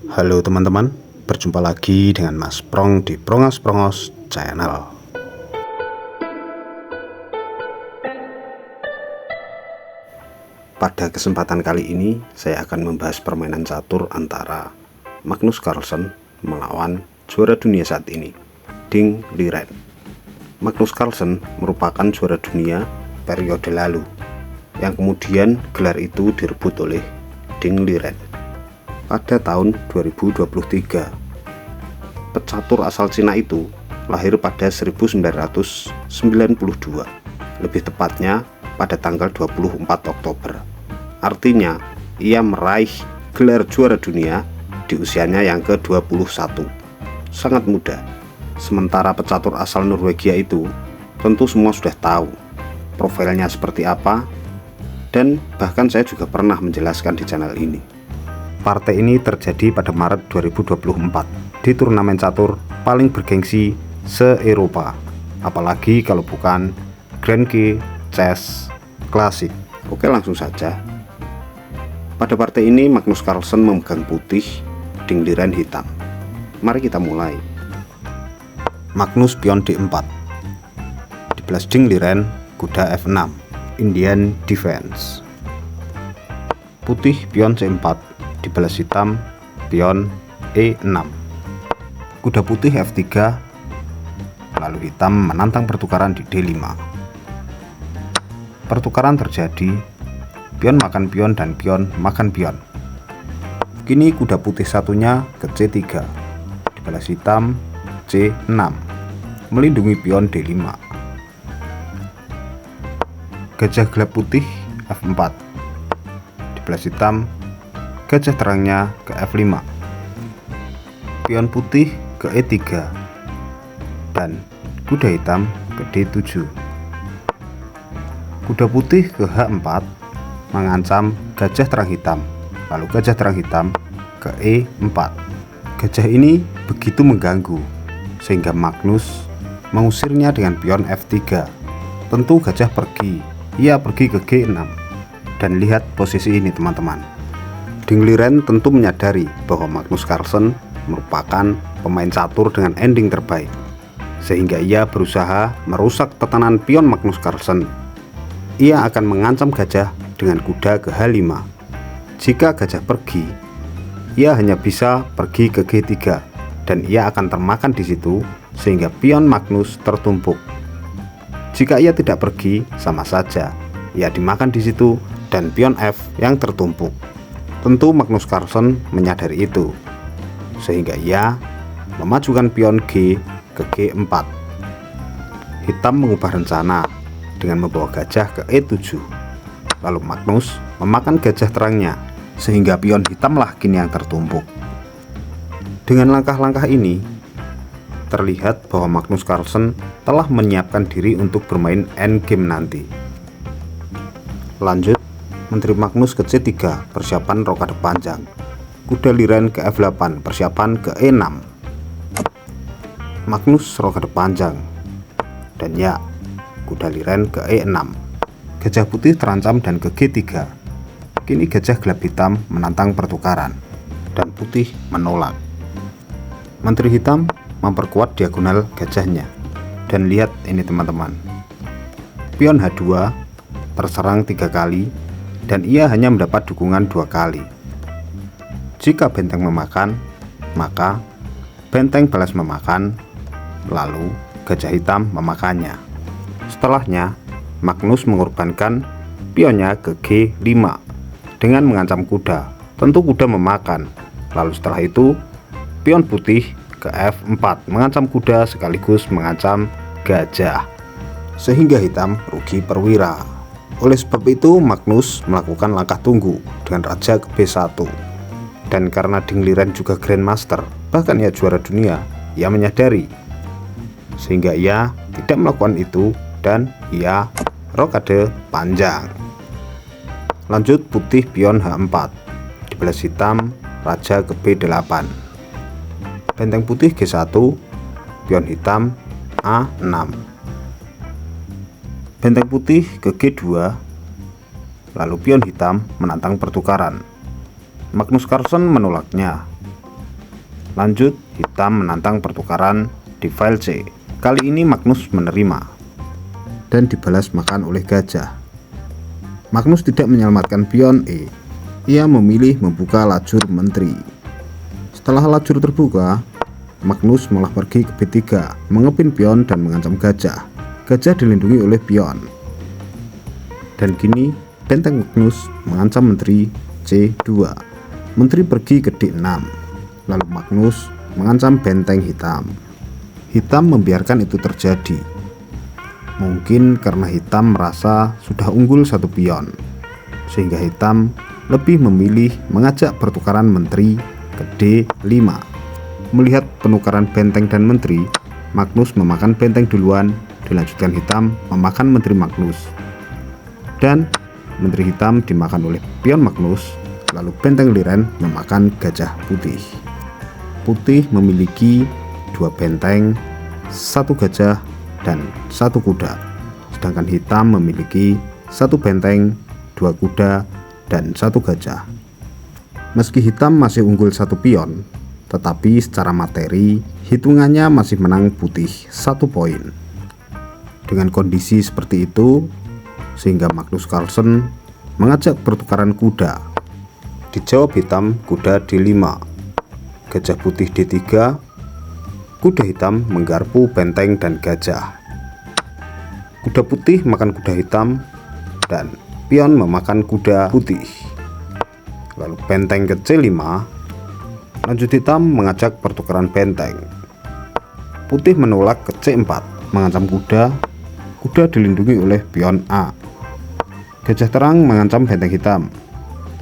Halo teman-teman, berjumpa lagi dengan Mas Prong di Prongos Channel. Pada kesempatan kali ini saya akan membahas permainan catur antara Magnus Carlsen melawan juara dunia saat ini, Ding Liren. Magnus Carlsen merupakan juara dunia periode lalu, yang kemudian gelar itu direbut oleh Ding Liren pada tahun 2023. Pecatur asal Cina itu lahir pada 1992, lebih tepatnya pada tanggal 24 Oktober. Artinya, ia meraih gelar juara dunia di usianya yang ke-21. Sangat muda. Sementara pecatur asal Norwegia itu tentu semua sudah tahu profilnya seperti apa, dan bahkan saya juga pernah menjelaskan di channel ini. Partai ini terjadi pada Maret 2024 di turnamen catur paling bergengsi se-Eropa, apalagi kalau bukan Grand Prix Chess Classic. Oke, langsung saja. Pada partai ini Magnus Carlsen memegang putih, Ding Liren hitam. Mari kita mulai. Magnus pion D4, dibalas Ding Liren kuda F6, Indian Defense. Putih pion C4, dibalas hitam pion E6, kuda putih F3, lalu hitam menantang pertukaran di D5. Pertukaran terjadi, pion makan pion dan pion makan pion. Kini kuda putih satunya ke C3, dibalas hitam C6, melindungi pion D5. Gajah gelap putih F4, dibalas hitam gajah terangnya ke F5, pion putih ke E3, dan kuda hitam ke D7. Kuda putih ke H4 mengancam gajah terang hitam, lalu gajah terang hitam ke E4. Gajah ini begitu mengganggu sehingga Magnus mengusirnya dengan pion F3. Tentu gajah pergi, ia pergi ke G6. Dan lihat posisi ini teman-teman. Ding Liren tentu menyadari bahwa Magnus Carlsen merupakan pemain catur dengan ending terbaik, sehingga ia berusaha merusak tatanan pion Magnus Carlsen. Ia akan mengancam gajah dengan kuda ke H5. Jika gajah pergi, ia hanya bisa pergi ke G3 dan ia akan termakan di situ sehingga pion Magnus tertumpuk. Jika ia tidak pergi, sama saja ia dimakan di situ dan pion F yang tertumpuk. Tentu Magnus Carlsen menyadari itu, sehingga ia memajukan pion G ke G4. Hitam mengubah rencana dengan membawa gajah ke E7. Lalu Magnus memakan gajah terangnya, sehingga pion hitamlah kini yang tertumpuk. Dengan langkah-langkah ini, terlihat bahwa Magnus Carlsen telah menyiapkan diri untuk bermain endgame nanti. Lanjut, Menteri Magnus ke C3, persiapan rokade panjang. Kuda Liren ke F8, persiapan ke E6. Magnus rokade panjang. Dan ya, kuda Liren ke E6. Gajah putih terancam dan ke G3. Kini gajah gelap hitam menantang pertukaran, dan putih menolak. Menteri hitam memperkuat diagonal gajahnya. Dan lihat ini teman-teman. Pion H2 terserang 3 kali, dan ia hanya mendapat dukungan 2 kali. Jika benteng memakan, maka benteng balas memakan, lalu gajah hitam memakannya. Setelahnya, Magnus mengorbankan pionnya ke G5 dengan mengancam kuda. Tentu kuda memakan. Lalu setelah itu, pion putih ke F4 mengancam kuda sekaligus mengancam gajah, sehingga hitam rugi perwira. Oleh sebab itu Magnus melakukan langkah tunggu dengan raja ke B1. Dan karena Ding Liren juga Grandmaster, bahkan ia juara dunia, ia menyadari, sehingga ia tidak melakukan itu dan ia rokade panjang. Lanjut, putih pion H4, dibalas hitam raja ke B8. Benteng putih G1, pion hitam A6. Benteng putih ke G2, lalu pion hitam menantang pertukaran. Magnus Carlsen menolaknya. Lanjut, hitam menantang pertukaran di file C. Kali ini Magnus menerima dan dibalas makan oleh gajah. Magnus tidak menyelamatkan pion E. Ia memilih membuka lajur menteri. Setelah lajur terbuka, Magnus malah pergi ke B3, mengepin pion dan mengancam gajah. Gajah dilindungi oleh pion. Dan kini benteng Magnus mengancam menteri C2. Menteri pergi ke D6. Lalu Magnus mengancam benteng hitam. Hitam membiarkan itu terjadi. Mungkin karena hitam merasa sudah unggul satu pion, sehingga hitam lebih memilih mengajak pertukaran menteri ke D5. Melihat penukaran benteng dan menteri, Magnus memakan benteng duluan, dilanjutkan hitam memakan menteri Magnus. Dan menteri hitam dimakan oleh pion Magnus, lalu benteng Liren memakan gajah putih. Putih memiliki 2 benteng, 1 gajah, dan 1 kuda. Sedangkan hitam memiliki 1 benteng, 2 kuda, dan 1 gajah. Meski hitam masih unggul 1 pion, tetapi secara materi hitungannya masih menang putih 1 poin. Dengan kondisi seperti itu, sehingga Magnus Carlsen mengajak pertukaran kuda. Dijawab hitam kuda D5, gajah putih D3, kuda hitam menggarpu benteng dan gajah. Kuda putih makan kuda hitam dan pion memakan kuda putih. Lalu benteng ke C5. Lanjut hitam mengajak pertukaran benteng. Putih menolak ke C4, mengancam kuda. Kuda dilindungi oleh pion A. Gajah terang mengancam benteng hitam.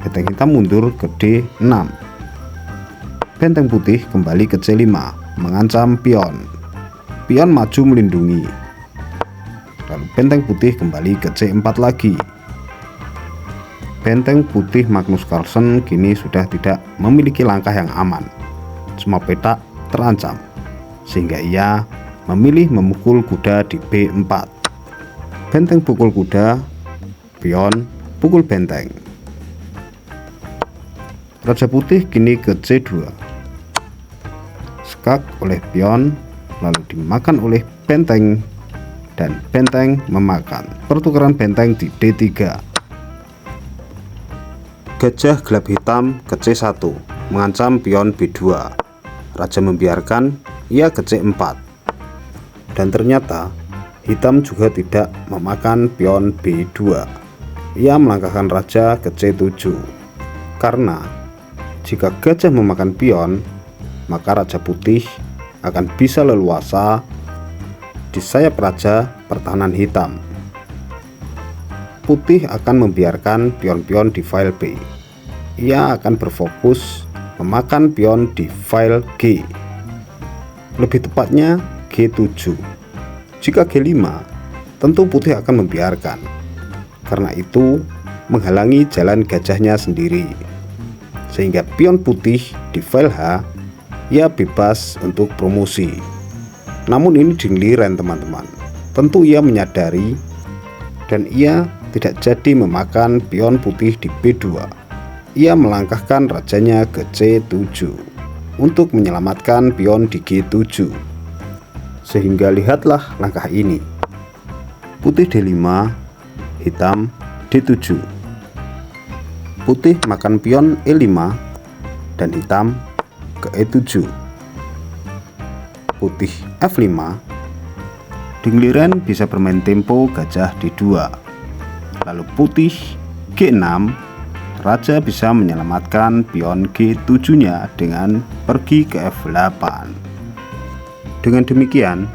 Benteng hitam mundur ke D6. Benteng putih kembali ke C5, mengancam pion. Pion maju melindungi. Lalu benteng putih kembali ke C4 lagi. Benteng putih Magnus Carlsen kini sudah tidak memiliki langkah yang aman. Semua petak terancam, sehingga ia memilih memukul kuda di B4. Benteng pukul kuda, pion pukul benteng. Raja putih kini ke C2. Skak oleh pion, lalu dimakan oleh benteng, dan benteng memakan. Pertukaran benteng di D3. Gajah gelap hitam ke C1, mengancam pion B2. Raja membiarkan, ia ke C4. Dan ternyata hitam juga tidak memakan pion B2. Ia melangkahkan raja ke C7. Karena jika gajah memakan pion, maka raja putih akan bisa leluasa di sayap raja pertahanan hitam. Putih akan membiarkan pion-pion di file B. Ia akan berfokus memakan pion di file G. Lebih tepatnya G7. Jika G5, tentu putih akan membiarkan. Karena itu menghalangi jalan gajahnya sendiri. Sehingga pion putih di file H, ia bebas untuk promosi. Namun ini di Liren teman-teman. Tentu ia menyadari dan ia tidak jadi memakan pion putih di B2. Ia melangkahkan rajanya ke C7 untuk menyelamatkan pion di G7. Sehingga lihatlah langkah ini. Putih D5, hitam D7. Putih makan pion E5 dan hitam ke E7. Putih F5. Dingliren bisa bermain tempo gajah D2. Lalu putih G6. Raja bisa menyelamatkan pion G7-nya dengan pergi ke F8. Dengan demikian,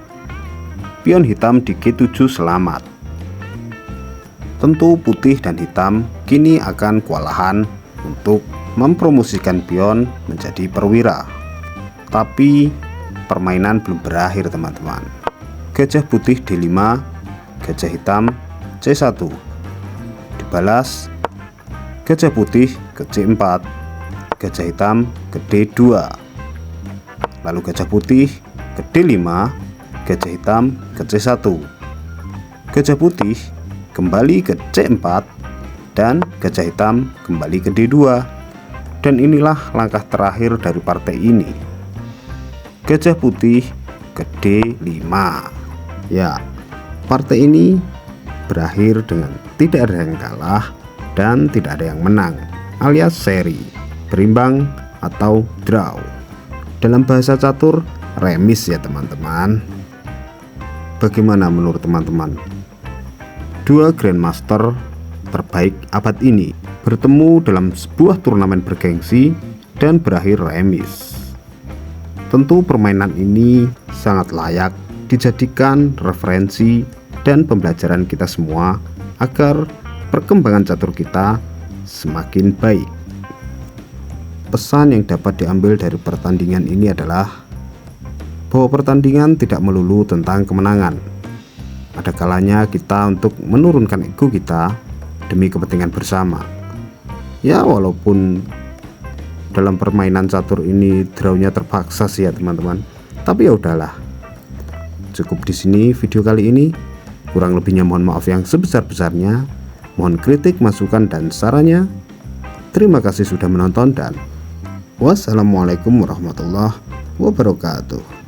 pion hitam di G7 selamat. Tentu putih dan hitam kini akan kewalahan untuk mempromosikan pion menjadi perwira. Tapi permainan belum berakhir teman-teman. Gajah putih D5, gajah hitam C1. Dibalas, gajah putih ke C4, gajah hitam ke D2. Lalu gajah putih ke D5, gajah hitam ke C1. Gajah putih kembali ke C4 dan gajah hitam kembali ke D2. Dan inilah langkah terakhir dari partai ini. Gajah Putih Gede 5. Ya, partai ini berakhir dengan tidak ada yang kalah dan tidak ada yang menang, alias seri, berimbang atau draw. Dalam bahasa catur, remis ya teman-teman. Bagaimana menurut teman-teman? Dua Grandmaster terbaik abad ini bertemu dalam sebuah turnamen bergengsi dan berakhir remis. Tentu permainan ini sangat layak dijadikan referensi dan pembelajaran kita semua agar perkembangan catur kita semakin baik. Pesan yang dapat diambil dari pertandingan ini adalah bahwa pertandingan tidak melulu tentang kemenangan. Ada kalanya kita untuk menurunkan ego kita demi kepentingan bersama. Ya, walaupun dalam permainan catur ini drawnya terpaksa sih ya teman-teman, tapi ya udahlah. Cukup di sini video kali ini. Kurang lebihnya mohon maaf yang sebesar-besarnya. Mohon kritik, masukan, dan sarannya. Terima kasih sudah menonton dan wassalamualaikum warahmatullahi wabarakatuh.